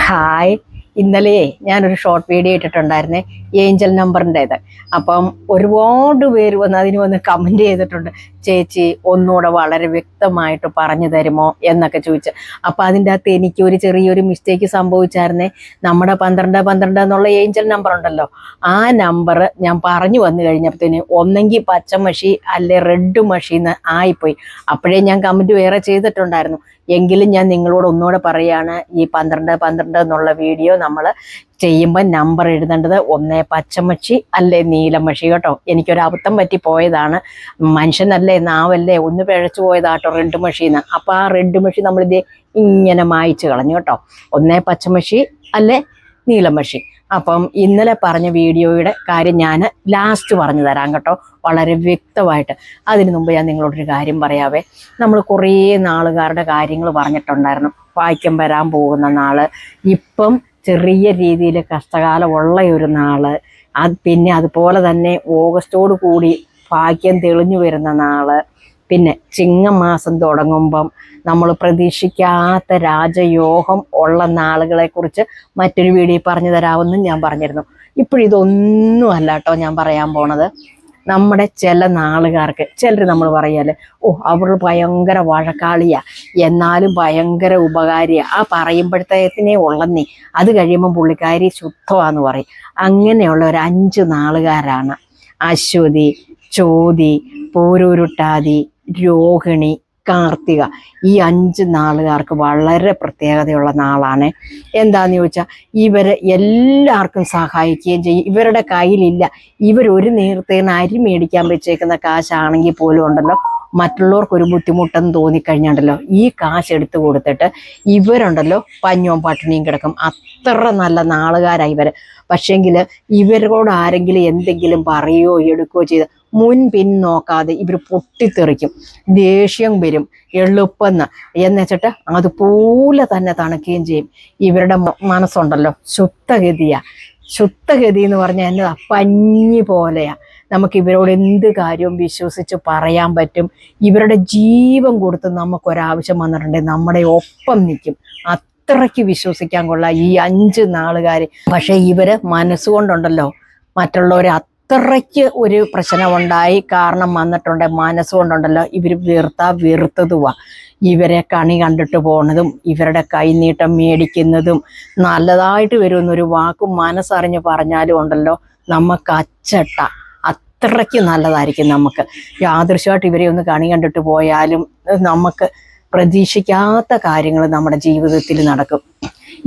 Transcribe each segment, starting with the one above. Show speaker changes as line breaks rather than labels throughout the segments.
Hi, ഇന്നലെ ഞാനൊരു short video ഇട്ടിട്ടുണ്ടായിരുന്നേ, Angel നമ്പറിൻ്റെത്. അപ്പം ഒരുപാട് പേര് അതിന് കമൻറ്റ് ചെയ്തിട്ടുണ്ട്, ചേച്ചി ഒന്നുകൂടെ വളരെ വ്യക്തമായിട്ട് പറഞ്ഞു തരുമോ എന്നൊക്കെ ചോദിച്ച്. അപ്പം അതിൻ്റെ അകത്ത് എനിക്കൊരു ചെറിയൊരു മിസ്റ്റേക്ക് സംഭവിച്ചായിരുന്നേ. നമ്മുടെ 1212 എന്നുള്ള ഏഞ്ചൽ നമ്പർ ഉണ്ടല്ലോ, ആ നമ്പർ ഞാൻ പറഞ്ഞു വന്നു കഴിഞ്ഞപ്പോഴത്തേന് ഒന്നെങ്കിൽ പച്ചമഷി അല്ലെ റെഡ് മഷിന്ന് ആയിപ്പോയി. അപ്പോഴേ ഞാൻ കമൻറ്റ് വേറെ ചെയ്തിട്ടുണ്ടായിരുന്നു. എങ്കിലും ഞാൻ നിങ്ങളോട് ഒന്നുകൂടെ പറയുകയാണ്, ഈ 1212 എന്നുള്ള വീഡിയോ നമ്മൾ ചെയ്യുമ്പോൾ നമ്പർ എഴുതേണ്ടത് ഒന്നേ പച്ചമഷി അല്ലേ നീലമഷി കേട്ടോ. എനിക്കൊരു അബദ്ധം പറ്റി പോയതാണ്. മനുഷ്യനല്ലേ, നാവല്ലേ, ഒന്ന് പിഴച്ചു പോയതാട്ടോ റെഡ് മഷിന്ന്. അപ്പോൾ ആ റെഡ് മഷി നമ്മളിത് ഇങ്ങനെ മായ്ച്ചു കളഞ്ഞു കേട്ടോ. ഒന്നേ പച്ചമഷി അല്ലേ നീലമഷി. അപ്പം ഇന്നലെ പറഞ്ഞ വീഡിയോയുടെ കാര്യം ഞാൻ ലാസ്റ്റ് പറഞ്ഞു തരാം കേട്ടോ, വളരെ വ്യക്തമായിട്ട്. അതിനു മുമ്പ് ഞാൻ നിങ്ങളോടൊരു കാര്യം പറയാവേ. നമ്മൾ കുറേ നാളുകാരുടെ കാര്യങ്ങൾ പറഞ്ഞിട്ടുണ്ടായിരുന്നു. വായിക്കാൻ വരാൻ പോകുന്ന നാള്, ഇപ്പം ചെറിയ രീതിയിൽ കഷ്ടകാലമുള്ള ഒരു നാള്, പിന്നെ അതുപോലെ തന്നെ ഓഗസ്റ്റോട് കൂടി ഭാഗ്യം തെളിഞ്ഞു വരുന്ന നാള്, പിന്നെ ചിങ്ങമാസം തുടങ്ങുമ്പം നമ്മൾ പ്രതീക്ഷിക്കാത്ത രാജയോഗം ഉള്ള നാളുകളെക്കുറിച്ച് മറ്റൊരു വീഡിയോ പറഞ്ഞു തരാമെന്നും ഞാൻ പറഞ്ഞിരുന്നു. ഇപ്പോഴിതൊന്നും അല്ല കേട്ടോ ഞാൻ പറയാൻ പോണത്. നമ്മുടെ ചില നാളുകാർക്ക്, ചിലർ നമ്മൾ പറയാല്, അവർ ഭയങ്കര വഴക്കാളിയാ, എന്നാലും ഭയങ്കര ഉപകാരിയാ, ആ പറയുമ്പോഴത്തേക്കിനെ ഉള്ളന്നേ, അത് കഴിയുമ്പം പുള്ളിക്കാരി ശുദ്ധമാന്ന് പറയും. അങ്ങനെയുള്ള ഒരു 5 നാളുകാരാണ് അശ്വതി, ചോതി, പൂരുരുട്ടാതി, രോഹിണി, കാർത്തിക. ഈ 5 നാളുകാർക്ക് വളരെ പ്രത്യേകതയുള്ള നാളാണ്. എന്താന്ന് ചോദിച്ചാൽ, ഇവര് എല്ലാവർക്കും സഹായിക്കുകയും ചെയ്യും. ഇവരുടെ കയ്യിലില്ല, ഇവരൊരു നേരത്തേന് അരി മേടിക്കാൻ വെച്ചേക്കുന്ന കാശാണെങ്കിൽ പോലും ഉണ്ടല്ലോ, മറ്റുള്ളവർക്കൊരു ബുദ്ധിമുട്ടെന്ന് തോന്നിക്കഴിഞ്ഞാണ്ടല്ലോ ഈ കാശ് എടുത്തു കൊടുത്തിട്ട് ഇവരുണ്ടല്ലോ പഞ്ഞവും പട്ടിണിയും കിടക്കും. അത്ര നല്ല നാളുകാരായി ഇവര്. പക്ഷെങ്കിൽ ഇവരോട് ആരെങ്കിലും എന്തെങ്കിലും പറയുകയോ എടുക്കുകയോ ചെയ്ത് മുൻപിൻ നോക്കാതെ ഇവർ പൊട്ടിത്തെറിക്കും, ദേഷ്യം വരും, എളുപ്പെന്ന് എന്നുവെച്ചിട്ട് അതുപോലെ തന്നെ തണുക്കുകയും ചെയ്യും. ഇവരുടെ മനസ്സുണ്ടല്ലോ ശുദ്ധഗതിയാ. ശുദ്ധഗതി എന്ന് പറഞ്ഞാൽ എന്നതാ, പഞ്ഞി പോലെയാ. നമുക്ക് ഇവരോട് എന്ത് കാര്യവും വിശ്വസിച്ച് പറയാൻ പറ്റും. ഇവരുടെ ജീവൻ കൊടുത്ത് നമുക്കൊരാവശ്യം വന്നിട്ടുണ്ടെങ്കിൽ നമ്മുടെ ഒപ്പം നിൽക്കും. അത്രയ്ക്ക് വിശ്വസിക്കാൻ കൊള്ളാം ഈ 5 നാളുകാർ. പക്ഷെ ഇവര് മനസ്സുകൊണ്ടുണ്ടല്ലോ മറ്റുള്ളവരെ അത്രയ്ക്ക് ഒരു പ്രശ്നമുണ്ടായി കാരണം വന്നിട്ടുണ്ട്, മനസ്സുകൊണ്ടുണ്ടല്ലോ ഇവർ വെറുത്തതുവാ. ഇവരെ കണി കണ്ടിട്ട് പോണതും ഇവരുടെ കൈനീട്ടം മേടിക്കുന്നതും നല്ലതായിട്ട് വരുമെന്നൊരു വാക്കും മനസ്സറിഞ്ഞ് പറഞ്ഞാലും ഉണ്ടല്ലോ നമുക്ക് അച്ചട്ട. അത്രയ്ക്ക് നല്ലതായിരിക്കും നമുക്ക്. യാദൃശ്യമായിട്ട് ഇവരെ ഒന്ന് കണി കണ്ടിട്ട് പോയാലും നമുക്ക് പ്രതീക്ഷിക്കാത്ത കാര്യങ്ങൾ നമ്മുടെ ജീവിതത്തിൽ നടക്കും.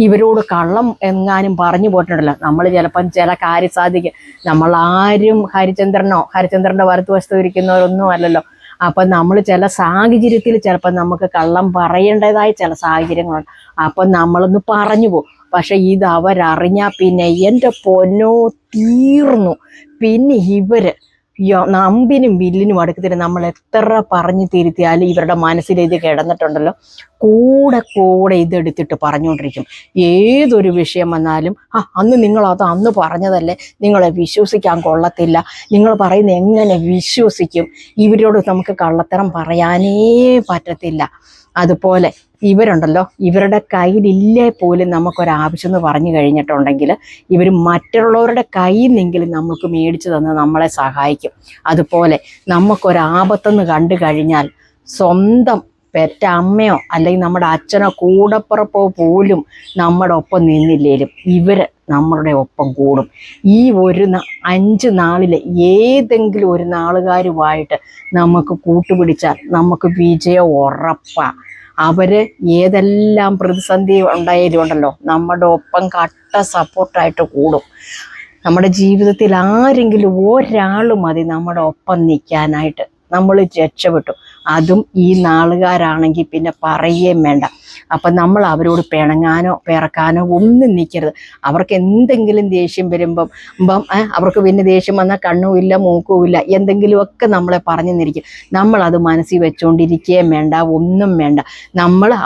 ഇവരോട് കള്ളം എങ്ങാനും പറഞ്ഞു പോയിട്ടുണ്ടല്ലോ, നമ്മൾ ചിലപ്പം ചില കാര്യസാധിക്കും. നമ്മളാരും ഹരിചന്ദ്രൻ്റെ വലത്തുവശത്ത് ഇരിക്കുന്നവരൊന്നും അല്ലല്ലോ. അപ്പം നമ്മൾ ചില സാഹചര്യത്തിൽ ചിലപ്പോൾ നമുക്ക് കള്ളം പറയേണ്ടതായ ചില സാഹചര്യങ്ങളുണ്ട്. അപ്പം നമ്മളൊന്ന് പറഞ്ഞു പോകും. പക്ഷെ ഇത് അവരറിഞ്ഞാൽ പിന്നെ എൻ്റെ പൊന്നോ തീർന്നു. പിന്നെ ഇവര് നമ്പിനും വില്ലിനും അടുക്കത്തിന് നമ്മൾ എത്ര പറഞ്ഞു തിരുത്തിയാലും ഇവരുടെ മനസ്സിൽ ഇത് കിടന്നിട്ടുണ്ടല്ലോ, കൂടെ ഇതെടുത്തിട്ട് പറഞ്ഞുകൊണ്ടിരിക്കും. ഏതൊരു വിഷയം വന്നാലും അന്ന് നിങ്ങളത് അന്ന് പറഞ്ഞതല്ലേ, നിങ്ങളെ വിശ്വസിക്കാൻ കൊള്ളത്തില്ല, നിങ്ങൾ പറയുന്നത് എങ്ങനെ വിശ്വസിക്കും, ഇവരോട് നമുക്ക് കള്ളത്തരം പറയാനേ പറ്റത്തില്ല. അതുപോലെ ഇവരുണ്ടല്ലോ, ഇവരുടെ കയ്യിലില്ലേ പോലും നമുക്കൊരാവശ്യം എന്ന് പറഞ്ഞു കഴിഞ്ഞിട്ടുണ്ടെങ്കിൽ ഇവർ മറ്റുള്ളവരുടെ കയ്യിൽ നിന്നെങ്കിലും നമുക്ക് മേടിച്ചു തന്ന് നമ്മളെ സഹായിക്കും. അതുപോലെ നമുക്കൊരാപത്തെന്ന് കണ്ടു കഴിഞ്ഞാൽ സ്വന്തം പെറ്റ അമ്മയോ അല്ലെങ്കിൽ നമ്മുടെ അച്ഛനോ കൂടപ്പുറപ്പോ പോലും നമ്മുടെ ഒപ്പം നിന്നില്ലേലും ഇവർ നമ്മളുടെ ഒപ്പം കൂടും. ഈ ഒരു 5 നാളിൽ ഏതെങ്കിലും ഒരു നാളുകാരുമായിട്ട് നമുക്ക് കൂട്ടുപിടിച്ചാൽ നമുക്ക് വിജയം ഉറപ്പാണ്. അവര് ഏതെല്ലാം പ്രതിസന്ധി ഉണ്ടായാലും ഉണ്ടല്ലോ നമ്മുടെ ഒപ്പം കട്ട സപ്പോർട്ടായിട്ട് കൂടും. നമ്മുടെ ജീവിതത്തിൽ ആരെങ്കിലും ഒരാൾ മതി നമ്മുടെ ഒപ്പം നിൽക്കാനായിട്ട്. നമ്മൾ രക്ഷപ്പെട്ടു. അതും ഈ നാളുകാരാണെങ്കിൽ പിന്നെ പറയുകയും വേണ്ട. അപ്പം നമ്മൾ അവരോട് പിണങ്ങാനോ പിറക്കാനോ ഒന്നും നിൽക്കരുത്. അവർക്ക് എന്തെങ്കിലും ദേഷ്യം വരുമ്പം അവർക്ക് പിന്നെ ദേഷ്യം വന്നാൽ കണ്ണുമില്ല മൂക്കുമില്ല എന്തെങ്കിലുമൊക്കെ നമ്മളെ പറഞ്ഞു നിന്നിരിക്കും. നമ്മളത് മനസ്സിൽ വെച്ചുകൊണ്ടിരിക്കുകയും വേണ്ട, ഒന്നും വേണ്ട.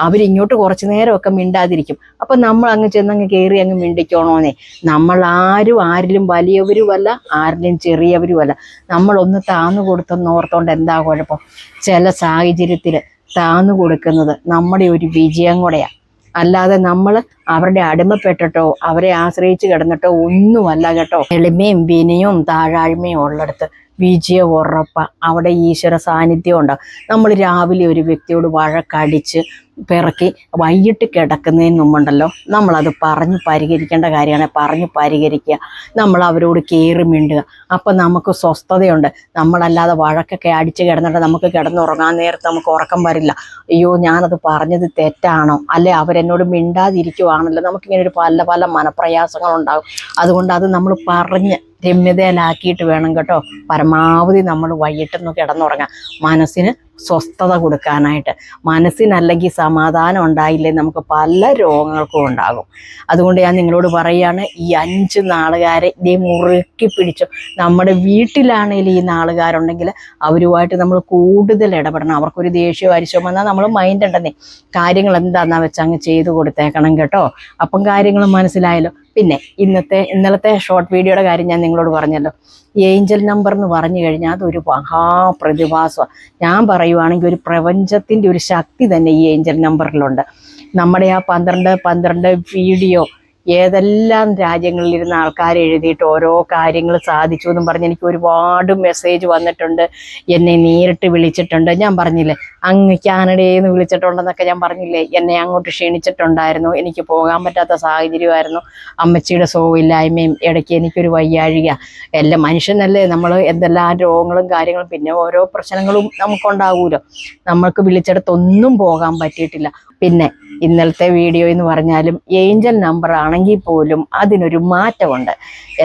അവരിങ്ങോട്ട് കുറച്ച് നേരമൊക്കെ മിണ്ടാതിരിക്കും. അപ്പം നമ്മൾ അങ്ങ് ചെന്നങ്ങ് കയറി അങ്ങ് മിണ്ടിക്കണോന്നേ. നമ്മൾ ആരിലും വലിയവരുമല്ല, ആരിലും ചെറിയവരുമല്ല. നമ്മളൊന്ന് താന്നു കൊടുത്തെന്ന് ഓർത്തോണ്ട് എന്താ കുഴപ്പം? ചില സാഹചര്യത്തിൽ താന്നു കൊടുക്കുന്നത് നമ്മുടെ ഒരു വിജയം കൂടെയാണ്. അല്ലാതെ നമ്മൾ അവരുടെ അടിമപ്പെട്ടിട്ടോ അവരെ ആശ്രയിച്ച് കിടന്നിട്ടോ ഒന്നുമല്ല കേട്ടോ. എളിമയും വിനയവും താഴാഴ്മയും ഉള്ളിടത്ത് വിജയം ഉറപ്പ. അവിടെ ഈശ്വര സാന്നിധ്യം ഉണ്ടാവും. നമ്മൾ രാവിലെ ഒരു വ്യക്തിയോട് വഴക്കടിച്ച് പിറക്കി വൈകിട്ട് കിടക്കുന്നതിന് മുമ്പുണ്ടല്ലോ നമ്മളത് പറഞ്ഞ് പരിഹരിക്കേണ്ട കാര്യമാണ്. പറഞ്ഞ് പരിഹരിക്കുക, നമ്മൾ അവരോട് കയറി മിണ്ടുക. അപ്പം നമുക്ക് സ്വസ്ഥതയുണ്ട്. നമ്മളല്ലാതെ വഴക്കൊക്കെ അടിച്ച് കിടന്നിട്ട് നമുക്ക് കിടന്നുറങ്ങാൻ നേരത്ത് നമുക്ക് ഉറക്കം വരില്ല. അയ്യോ ഞാനത് പറഞ്ഞത് തെറ്റാണോ, അല്ലെ അവരെന്നോട് മിണ്ടാതിരിക്കുവാണല്ലോ, നമുക്കിങ്ങനെ ഒരു പല പല മനപ്രയാസങ്ങളുണ്ടാകും. അതുകൊണ്ട് അത് നമ്മൾ പറഞ്ഞ് രമ്യതയിലാക്കിയിട്ട് വേണം കേട്ടോ പരമാവധി നമ്മൾ വൈകിട്ടൊന്ന് കിടന്നുറങ്ങാം, മനസ്സിന് സ്വസ്ഥത കൊടുക്കാനായിട്ട്. മനസ്സിനല്ലെങ്കിൽ സമാധാനം ഉണ്ടായില്ലേ നമുക്ക് പല രോഗങ്ങൾക്കും ഉണ്ടാകും. അതുകൊണ്ട് ഞാൻ നിങ്ങളോട് പറയുകയാണ്, ഈ 5 നാളുകാരെ ഇതേ മുറുക്കി പിടിച്ചു. നമ്മുടെ വീട്ടിലാണെങ്കിലും ഈ നാളുകാരുണ്ടെങ്കിൽ അവരുമായിട്ട് നമ്മൾ കൂടുതൽ ഇടപെടണം. അവർക്കൊരു ദേഷ്യം അരിശം വന്നാൽ നമ്മൾ മൈൻഡ് ഉണ്ടെന്നേ, കാര്യങ്ങൾ എന്താണെന്നാ വെച്ചാൽ അങ്ങ് ചെയ്ത് കൊടുത്തേക്കണം കേട്ടോ. അപ്പം കാര്യങ്ങൾ മനസ്സിലായല്ലോ. പിന്നെ ഇന്നലത്തെ ഷോർട്ട് വീഡിയോയുടെ കാര്യം ഞാൻ നിങ്ങളോട് പറഞ്ഞല്ലോ. ഏഞ്ചൽ നമ്പർ എന്ന് പറഞ്ഞു കഴിഞ്ഞാൽ അതൊരു മഹാപ്രതിഭാസമാണ്. ഞാൻ പറയുവാണെങ്കിൽ ഒരു പ്രപഞ്ചത്തിൻ്റെ ഒരു ശക്തി തന്നെ ഈ ഏഞ്ചൽ നമ്പറിലുണ്ട്. നമ്മുടെ ആ 12 വീഡിയോ ഏതെല്ലാം രാജ്യങ്ങളിലിരുന്ന ആൾക്കാർ എഴുതിയിട്ട് ഓരോ കാര്യങ്ങൾ സാധിച്ചു എന്നും പറഞ്ഞ് എനിക്ക് ഒരുപാട് മെസ്സേജ് വന്നിട്ടുണ്ട്. എന്നെ നേരിട്ട് വിളിച്ചിട്ടുണ്ട്. ഞാൻ പറഞ്ഞില്ലേ അങ്ങ് കാനഡയിൽ നിന്ന് വിളിച്ചിട്ടുണ്ടെന്നൊക്കെ ഞാൻ പറഞ്ഞില്ലേ. എന്നെ അങ്ങോട്ട് ക്ഷണിച്ചിട്ടുണ്ടായിരുന്നു. എനിക്ക് പോകാൻ പറ്റാത്ത സാഹചര്യമായിരുന്നു. അമ്മച്ചിയുടെ സുഖമില്ലായ്മയും ഇടയ്ക്ക് എനിക്കൊരു വയ്യാഴിക. എല്ലാം മനുഷ്യനല്ലേ, നമ്മൾ എന്തെല്ലാം രോഗങ്ങളും കാര്യങ്ങളും പിന്നെ ഓരോ പ്രശ്നങ്ങളും നമുക്കുണ്ടാകുമല്ലോ. നമ്മൾക്ക് വിളിച്ചിടത്തൊന്നും പോകാൻ പറ്റിയിട്ടില്ല. പിന്നെ ഇന്നലത്തെ വീഡിയോ എന്ന് പറഞ്ഞാലും ഏഞ്ചൽ നമ്പർ ആണെങ്കിൽ പോലും അതിനൊരു മാറ്റമുണ്ട്.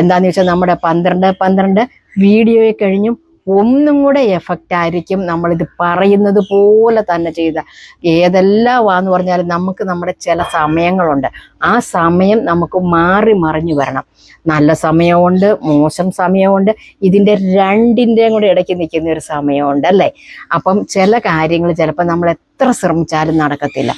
എന്താണെന്ന് വെച്ചാൽ നമ്മുടെ 12 വീഡിയോയെ കഴിഞ്ഞും ഒന്നും കൂടെ എഫക്റ്റ് ആയിരിക്കും നമ്മളിത് പറയുന്നത് പോലെ തന്നെ ചെയ്ത. ഏതെല്ലാമാന്ന് പറഞ്ഞാലും നമുക്ക് നമ്മുടെ ചില സമയങ്ങളുണ്ട്. ആ സമയം നമുക്ക് മാറി മറിഞ്ഞു വരണം. നല്ല സമയമുണ്ട്, മോശം സമയമുണ്ട്, ഇതിൻ്റെ രണ്ടിൻ്റെയും കൂടെ ഇടയ്ക്ക് നിൽക്കുന്ന ഒരു സമയമുണ്ട് അല്ലേ. അപ്പം ചില കാര്യങ്ങൾ ചിലപ്പോൾ നമ്മൾ എത്ര ശ്രമിച്ചാലും നടക്കത്തില്ല.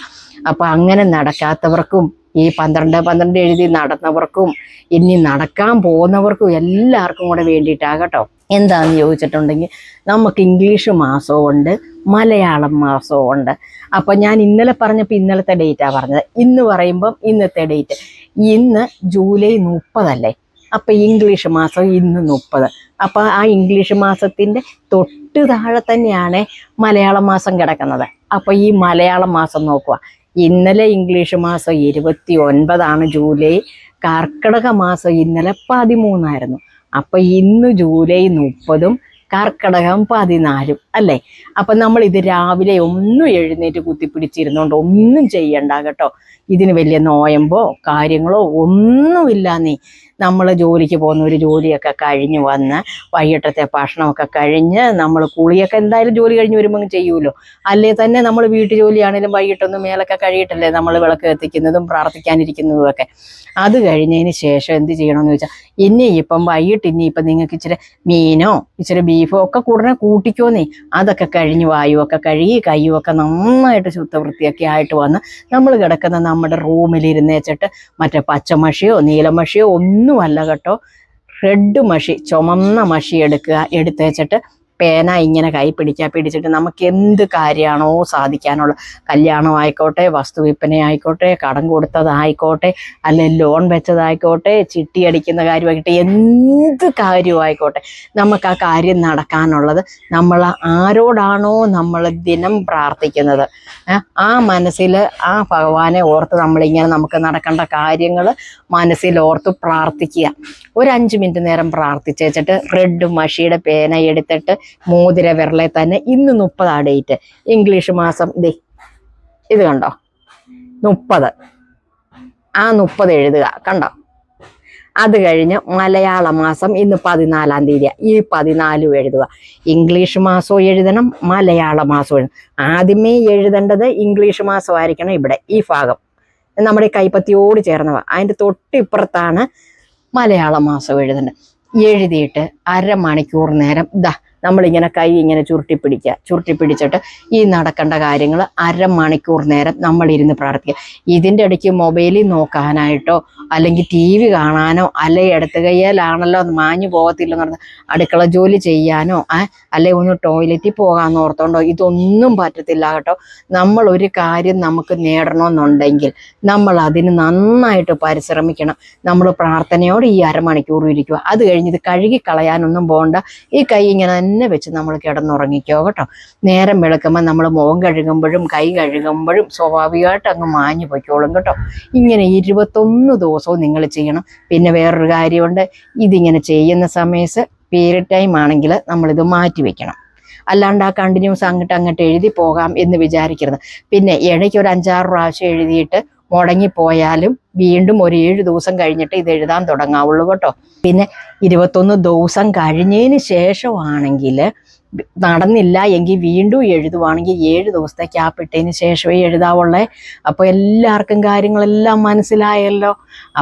അപ്പം അങ്ങനെ നടക്കാത്തവർക്കും ഈ 12 എഴുതി നടന്നവർക്കും ഇനി നടക്കാൻ പോകുന്നവർക്കും എല്ലാവർക്കും കൂടെ വേണ്ടിയിട്ടാകട്ടോ. എന്താണെന്ന് ചോദിച്ചിട്ടുണ്ടെങ്കിൽ നമുക്ക് ഇംഗ്ലീഷ് മാസവും ഉണ്ട്, മലയാളം മാസവും ഉണ്ട്. അപ്പം ഞാൻ ഇന്നലെ പറഞ്ഞപ്പോൾ ഇന്നലത്തെ ഡേറ്റാണ് പറഞ്ഞത്. ഇന്ന് പറയുമ്പം ഇന്നത്തെ ഡേറ്റ്. ഇന്ന് ജൂലൈ 30 അല്ലേ. അപ്പം ഇംഗ്ലീഷ് മാസം ഇന്ന് 30. അപ്പം ആ ഇംഗ്ലീഷ് മാസത്തിൻ്റെ തൊട്ട് താഴെ തന്നെയാണ് മലയാളം മാസം കിടക്കുന്നത്. അപ്പം ഈ മലയാളം മാസം നോക്കുക. ഇന്നലെ ഇംഗ്ലീഷ് മാസം 29 ജൂലൈ. കർക്കിടക മാസം ഇന്നലെ 13 അപ്പം ഇന്ന് ജൂലൈ 30 കർക്കിടകം 14 അല്ലേ. അപ്പം നമ്മൾ ഇത് രാവിലെ ഒന്നും എഴുന്നേറ്റ് കുത്തിപ്പിടിച്ചിരുന്നോണ്ട് ഒന്നും ചെയ്യണ്ട കേട്ടോ. ഇതിന് വലിയ നോയമ്പോ കാര്യങ്ങളോ ഒന്നുമില്ല. നമ്മൾ ജോലിക്ക് പോകുന്ന ഒരു ജോലിയൊക്കെ കഴിഞ്ഞ് വന്ന് വൈകിട്ടത്തെ ഭക്ഷണമൊക്കെ കഴിഞ്ഞ് നമ്മൾ കുളിയൊക്കെ എന്തായാലും ജോലി കഴിഞ്ഞ് വരുമ്പോൾ ചെയ്യുമല്ലോ. അല്ലേ തന്നെ നമ്മൾ വീട്ടു ജോലിയാണെങ്കിലും വൈകിട്ടൊന്നും മേലൊക്കെ കഴിയിട്ടല്ലേ നമ്മൾ വിളക്ക് കത്തിക്കുന്നതും പ്രാർത്ഥിക്കാനിരിക്കുന്നതും ഒക്കെ. അത് കഴിഞ്ഞതിന് ശേഷം എന്ത് ചെയ്യണമെന്ന് ചോദിച്ചാൽ ഇനിയിപ്പം വൈകിട്ട് ഇനിയിപ്പം നിങ്ങൾക്ക് ഇച്ചിരി മീനോ ഇച്ചിരി ബീഫോ ഒക്കെ കൂടുതൽ കൂട്ടിക്കോന്നേ. അതൊക്കെ കഴിഞ്ഞ് വായുവൊക്കെ കഴുകി കയ്യുമൊക്കെ നന്നായിട്ട് ശുദ്ധവൃത്തിയൊക്കെ ആയിട്ട് വന്ന് നമ്മൾ കിടക്കുന്ന നമ്മുടെ റൂമിലിരുന്നേച്ചിട്ട് മറ്റേ പച്ചമഷിയോ നീലമഷിയോ ഒന്നുമല്ല കേട്ടോ, റെഡ് മഷി ചുമന്ന മഷി എടുത്തേച്ചിട്ട് പേന ഇങ്ങനെ കൈ പിടിച്ചിട്ട് നമുക്ക് എന്ത് കാര്യമാണോ സാധിക്കാനുള്ള, കല്യാണം ആയിക്കോട്ടെ, വസ്തുവിൽപ്പന ആയിക്കോട്ടെ, കടം കൊടുത്തതായിക്കോട്ടെ, അല്ലെങ്കിൽ ലോൺ വെച്ചതായിക്കോട്ടെ, ചിട്ടി അടിക്കുന്ന കാര്യമായിക്കോട്ടെ, എന്ത് കാര്യമായിക്കോട്ടെ, നമുക്ക് ആ കാര്യം നടക്കാനുള്ളത് നമ്മൾ ആരോടാണോ നമ്മൾ ദിനം പ്രാർത്ഥിക്കുന്നത് ആ മനസ്സിൽ ആ ഭഗവാനെ ഓർത്ത് നമ്മളിങ്ങനെ നമുക്ക് നടക്കേണ്ട കാര്യങ്ങൾ മനസ്സിൽ ഓർത്ത് പ്രാർത്ഥിക്കുക. ഒരു 5 മിനിറ്റ് നേരം പ്രാർത്ഥിച്ചേച്ചിട്ട് റെഡ് മഷിയുടെ പേന എടുത്തിട്ട് മോതിര വിരലെ തന്നെ ഇന്ന് 30 ഡേറ്റ്. ഇംഗ്ലീഷ് മാസം ഇത് കണ്ടോ 30. ആ 30 എഴുതുക കണ്ടോ. അത് കഴിഞ്ഞ് മലയാള മാസം ഇന്ന് 14 തീയതി. ഈ 14 എഴുതുക. ഇംഗ്ലീഷ് മാസവും എഴുതണം, മലയാള മാസവും എഴുതണം. ആദ്യമേ എഴുതേണ്ടത് ഇംഗ്ലീഷ് മാസമായിരിക്കണം. ഇവിടെ ഈ ഭാഗം നമ്മുടെ കൈപ്പത്തിയോട് ചേർന്നവ. അതിൻ്റെ തൊട്ടിപ്പുറത്താണ് മലയാള മാസം എഴുതേണ്ടത്. എഴുതിയിട്ട് 1/2 മണിക്കൂർ നേരം നമ്മളിങ്ങനെ കൈ ഇങ്ങനെ ചുരുട്ടി പിടിച്ചിട്ട് ഈ നടക്കേണ്ട കാര്യങ്ങൾ അരമണിക്കൂർ നേരം നമ്മളിരുന്ന് പ്രാർത്ഥിക്കുക. ഇതിൻ്റെ ഇടയ്ക്ക് മൊബൈലിൽ നോക്കാനായിട്ടോ അല്ലെങ്കിൽ TV കാണാനോ അല്ലെങ്കിൽ ഇടത്ത് കയ്യാലാണല്ലോ അത് മാഞ്ഞു പോകത്തില്ലെന്ന് പറഞ്ഞാൽ അടുക്കള ജോലി ചെയ്യാനോ അല്ലെങ്കിൽ ഒന്ന് ടോയ്ലറ്റിൽ പോകാമെന്ന് ഓർത്തോണ്ടോ ഇതൊന്നും പറ്റത്തില്ല കേട്ടോ. നമ്മൾ ഒരു കാര്യം നമുക്ക് നേടണമെന്നുണ്ടെങ്കിൽ നമ്മൾ അതിന് നന്നായിട്ട് പരിശ്രമിക്കണം. നമ്മൾ പ്രാർത്ഥനയോട് ഈ അരമണിക്കൂർ ഇരിക്കുക. അത് കഴിഞ്ഞ് ഇത് കഴുകി കളയാനൊന്നും പോകണ്ട. ഈ കൈ ഇങ്ങനെ തന്നെ വെച്ച് നമ്മൾ കിടന്നുറങ്ങിക്കോ കേട്ടോ. നേരം വെളുക്കുമ്പോൾ നമ്മൾ മുഖം കഴുകുമ്പോഴും കൈ കഴുകുമ്പോഴും സ്വാഭാവികമായിട്ട് അങ്ങ് മാഞ്ഞു പൊയ്ക്കോളും കേട്ടോ. ഇങ്ങനെ 21 ദിവസവും നിങ്ങൾ ചെയ്യണം. പിന്നെ വേറൊരു കാര്യമുണ്ട്, ഇതിങ്ങനെ ചെയ്യുന്ന സമയത്ത് പീരിയഡ് ടൈം ആണെങ്കിൽ നമ്മളിത് മാറ്റി വെക്കണം. അല്ലാണ്ട് ആ കണ്ടിന്യൂസ് അങ്ങോട്ട് എഴുതി പോകാം എന്ന് വിചാരിക്കരുത്. പിന്നെ ഇടയ്ക്ക് ഒരു 5-6 പ്രാവശ്യം എഴുതിയിട്ട് മുടങ്ങിപ്പോയാലും വീണ്ടും ഒരു 7 ദിവസം കഴിഞ്ഞിട്ട് ഇത് എഴുതാൻ തുടങ്ങാവുള്ളൂ കേട്ടോ. പിന്നെ 21 ദിവസം കഴിഞ്ഞതിന് ശേഷമാണെങ്കിൽ നടന്നില്ല എങ്കിൽ വീണ്ടും എഴുതുവാണെങ്കിൽ 7 ദിവസത്തെ ഗ്യാപ്പ് ഇട്ടതിന് ശേഷമേ എഴുതാവുള്ളേ. അപ്പോൾ എല്ലാവർക്കും കാര്യങ്ങളെല്ലാം മനസ്സിലായല്ലോ.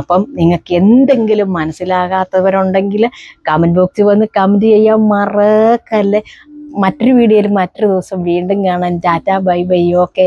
അപ്പം നിങ്ങൾക്ക് എന്തെങ്കിലും മനസ്സിലാകാത്തവരുണ്ടെങ്കിൽ കമൻറ്റ് ബോക്സിൽ വന്ന് കമൻറ്റ് ചെയ്യാൻ മറക്കല്ലേ. മറ്റൊരു വീഡിയോയിൽ മറ്റൊരു ദിവസം വീണ്ടും കാണാൻ. Tata bye bye. ഓക്കേ.